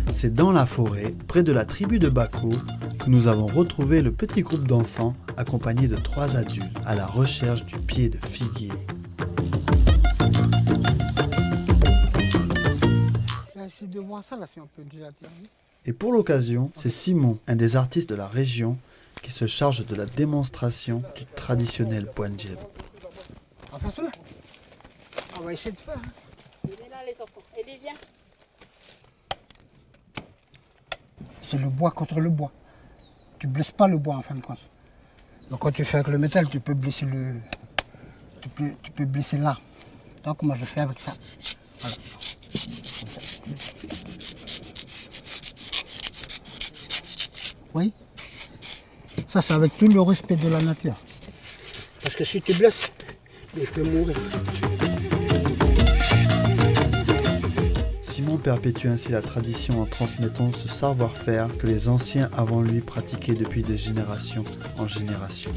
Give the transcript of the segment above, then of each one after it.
C'est dans la forêt, près de la tribu de Bako, que nous avons retrouvé le petit groupe d'enfants accompagné de 3 adultes à la recherche du pied de figuier. J'essaie de voir ça là si on peut déjà terminer. Et pour l'occasion, c'est Simon, un des artistes de la région, qui se charge de la démonstration du traditionnel Bouendjeb. Enfin cela. On va essayer de faire. Il est là les enfants. Allez, viens. C'est le bois contre le bois. Tu blesses pas le bois en fin de compte. Donc quand tu fais avec le métal, tu peux blesser le. Tu peux blesser l'arbre. Donc moi je fais avec ça. Voilà. Oui. Ça c'est avec tout le respect de la nature. Parce que si tu blesses, il peut mourir. Simon perpétue ainsi la tradition en transmettant ce savoir-faire que les anciens avant lui pratiquaient depuis de génération en génération.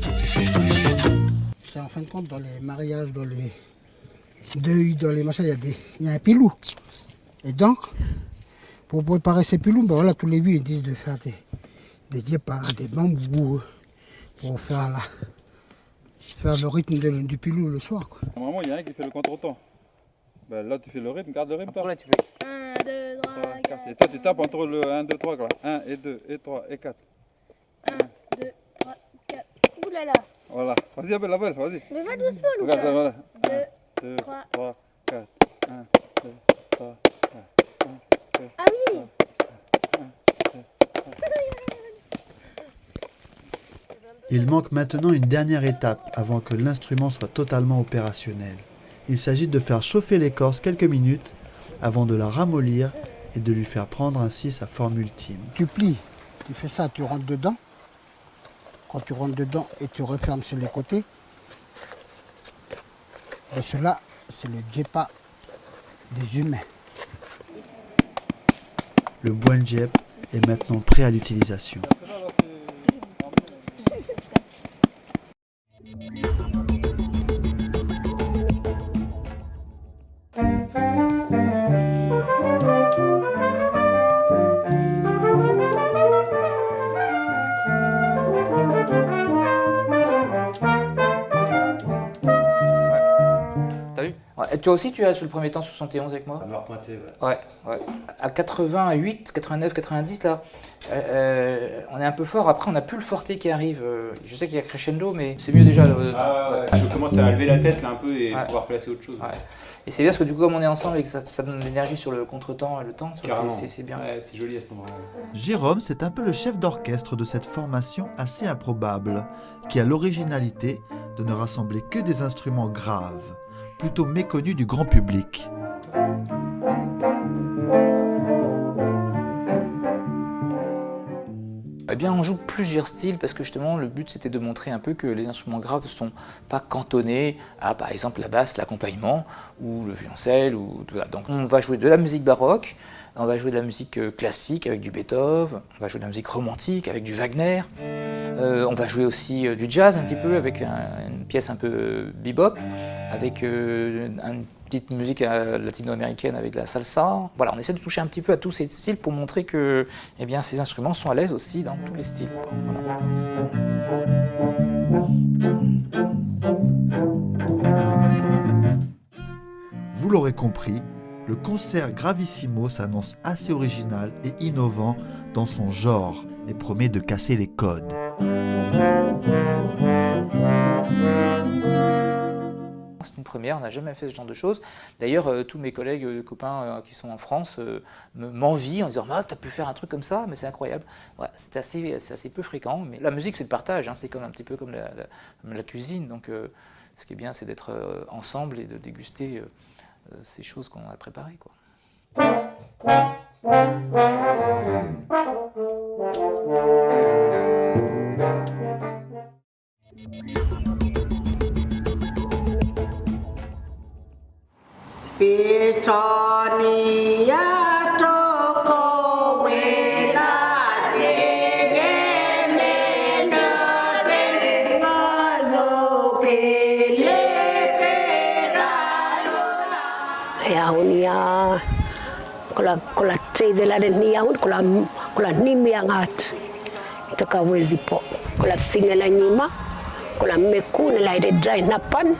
C'est en fin de compte dans les mariages, dans les deuils, dans les machins, il y a un pilou. Et donc, pour préparer ces pilous, ben voilà, tous les vieux ils disent de faire des diepas, des bambous, pour faire le rythme du pilou le soir, quoi. Normalement, il y a un qui fait le contre-temps. Ben, là, tu fais le rythme, garde le rythme. Là, tu fais 1, 2, 3, 4. Et toi, tu tapes entre le 1, 2, 3, là. 1 et 2 et 3 et 4. 1, 2, 3, 4. Ouh là là. Voilà. Vas-y, appelle, vas-y. Mais va doucement, Lucas. Regarde ça, voilà. 2, 2, 3. 3, 4. 1, 2, 3, 4. Ah oui. Il manque maintenant une dernière étape avant que l'instrument soit totalement opérationnel. Il s'agit de faire chauffer l'écorce quelques minutes avant de la ramollir et de lui faire prendre ainsi sa forme ultime. Tu plies, tu fais ça, tu rentres dedans. Quand tu rentres dedans et tu refermes sur les côtés, et cela, c'est le djepa des humains. Le Bouendjeb est maintenant prêt à l'utilisation. T'as vu? Ouais. Toi aussi, tu as sur le premier temps 71 avec moi? À noir pointé, ouais. Ouais. À 88, 89, 90, là, on est un peu fort. Après, on n'a plus le forté qui arrive. Je sais qu'il y a crescendo, mais c'est mieux déjà. Je commence à lever la tête là un peu et pouvoir placer autre chose. Ouais. Et c'est bien parce que du coup, comme on est ensemble et que ça donne de l'énergie sur le contretemps et le temps, c'est bien. Ouais, c'est joli à ce moment-là. Jérôme, c'est un peu le chef d'orchestre de cette formation assez improbable, qui a l'originalité de ne rassembler que des instruments graves, plutôt méconnus du grand public. Eh bien, on joue plusieurs styles parce que justement, le but c'était de montrer un peu que les instruments graves ne sont pas cantonnés à, par exemple, la basse, l'accompagnement ou le violoncelle. Donc, on va jouer de la musique baroque, on va jouer de la musique classique avec du Beethoven, on va jouer de la musique romantique avec du Wagner, on va jouer aussi du jazz un petit peu avec une pièce un peu bebop, avec une petite musique latino-américaine avec la salsa. Voilà, on essaie de toucher un petit peu à tous ces styles pour montrer que eh bien, ces instruments sont à l'aise aussi dans tous les styles. Voilà. Vous l'aurez compris, le concert Gravissimo s'annonce assez original et innovant dans son genre et promet de casser les codes. C'est une première, on n'a jamais fait ce genre de choses. D'ailleurs, tous mes collègues, copains qui sont en France m'envient en disant « Ah, t'as pu faire un truc comme ça, mais c'est incroyable ». Ouais, c'est assez peu fréquent, mais la musique c'est le partage, hein, c'est comme un petit peu comme la cuisine. Donc ce qui est bien, c'est d'être ensemble et de déguster ces choses qu'on a préparées, quoi. Kola trei de la renia un kola nimi angat. Taka wezi po. Kola fine la nima, kola meku ne la ide dry napan.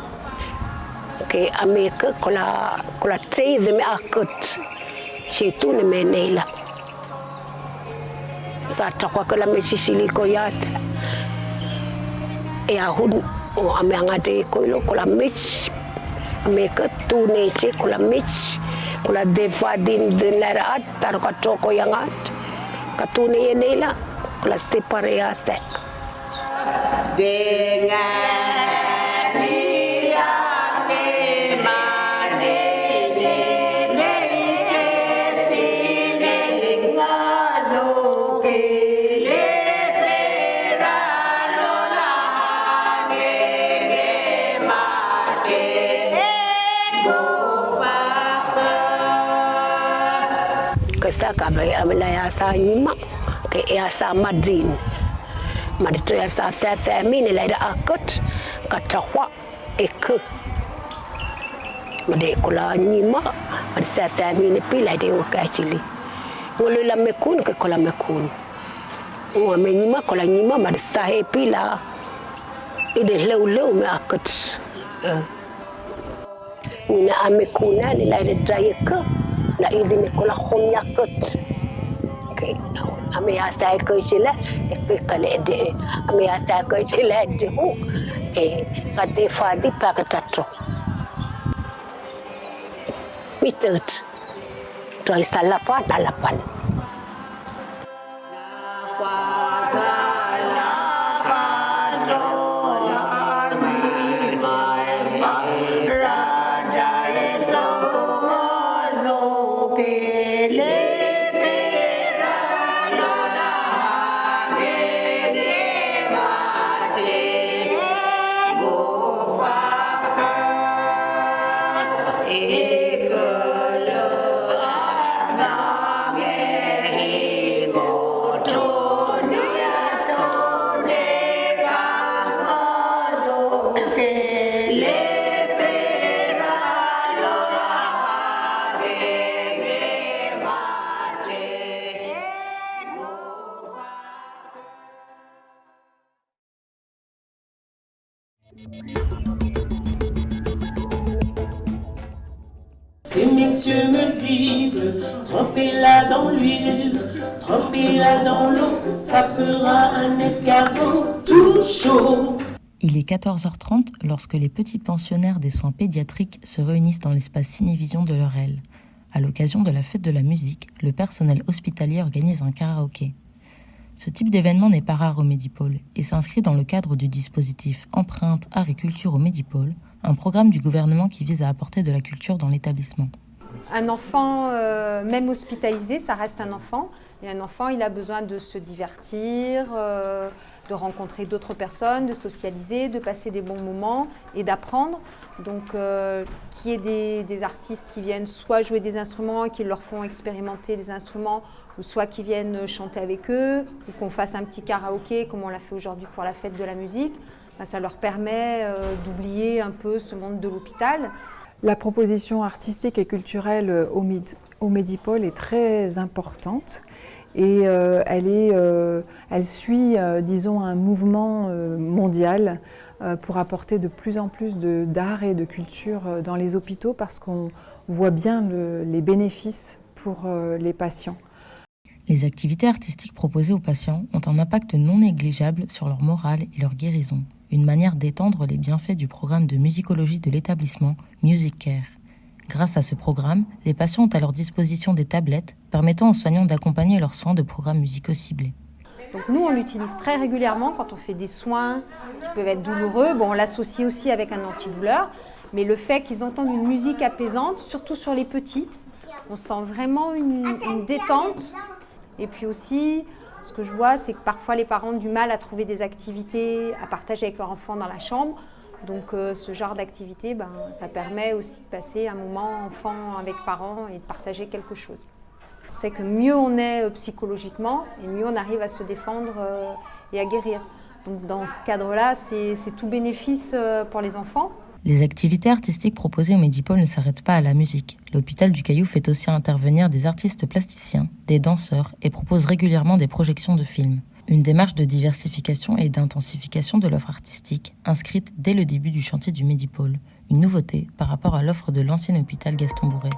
Ke ameka kola trei de me akut. Situ ne me neila. Sa takwa kola me sisili ko yaste. E ahun o ame angate koilo kola mich. Ameka tu ne se kola mich. Kola devadin de leraat tar ka toko yangat. Katune ye neila kola stepare yaste. Kesa kabe amela ya sa nyima ke ya sa madin madito ya sa mine la da akot katahwa ek made kola nyima ad sa mine pila de wakachili ngolo la mekun ke kola mekun o me nyima kola nyima mad sa he pila ide leu me akot nina amekuna ni la de dayeka la izin kola khonya kot ke ame asta ko sila ke kale de ame asta ko sila de hu ke kate fadi pakatato mitut to isalapan alapan Ces messieurs me disent, trempez-la dans l'huile, trempez-la dans l'eau, ça fera un escargot tout chaud. Il est 14h30 lorsque les petits pensionnaires des soins pédiatriques se réunissent dans l'espace Cinévision de l'Eurel. À l'occasion de la fête de la musique, le personnel hospitalier organise un karaoké. Ce type d'événement n'est pas rare au Medipôle et s'inscrit dans le cadre du dispositif Empreinte Art et Culture au Medipôle, un programme du gouvernement qui vise à apporter de la culture dans l'établissement. Un enfant, même hospitalisé, ça reste un enfant. Et un enfant, il a besoin de se divertir, de rencontrer d'autres personnes, de socialiser, de passer des bons moments et d'apprendre. Donc, qu'il y ait des artistes qui viennent soit jouer des instruments et qui leur font expérimenter des instruments, ou soit qui viennent chanter avec eux, ou qu'on fasse un petit karaoké comme on l'a fait aujourd'hui pour la fête de la musique. Ça leur permet d'oublier un peu ce monde de l'hôpital. La proposition artistique et culturelle au Medipôle est très importante et elle suit, disons, un mouvement mondial pour apporter de plus en plus d'art et de culture dans les hôpitaux parce qu'on voit bien les bénéfices pour les patients. Les activités artistiques proposées aux patients ont un impact non négligeable sur leur morale et leur guérison. Une manière d'étendre les bienfaits du programme de musicologie de l'établissement Music Care. Grâce à ce programme, les patients ont à leur disposition des tablettes permettant aux soignants d'accompagner leurs soins de programmes musicaux ciblés. Donc nous, on l'utilise très régulièrement quand on fait des soins qui peuvent être douloureux. Bon, on l'associe aussi avec un antidouleur, mais le fait qu'ils entendent une musique apaisante, surtout sur les petits, on sent vraiment une détente. Et puis aussi, ce que je vois, c'est que parfois les parents ont du mal à trouver des activités à partager avec leur enfant dans la chambre. Donc ce genre d'activité, ça permet aussi de passer un moment enfant avec parents et de partager quelque chose. On sait que mieux on est psychologiquement et mieux on arrive à se défendre et à guérir. Donc dans ce cadre-là, c'est tout bénéfice pour les enfants Les activités artistiques proposées au Medipôle ne s'arrêtent pas à la musique. L'hôpital du Caillou fait aussi intervenir des artistes plasticiens, des danseurs et propose régulièrement des projections de films. Une démarche de diversification et d'intensification de l'offre artistique, inscrite dès le début du chantier du Medipôle. Une nouveauté par rapport à l'offre de l'ancien hôpital Gaston Bourret.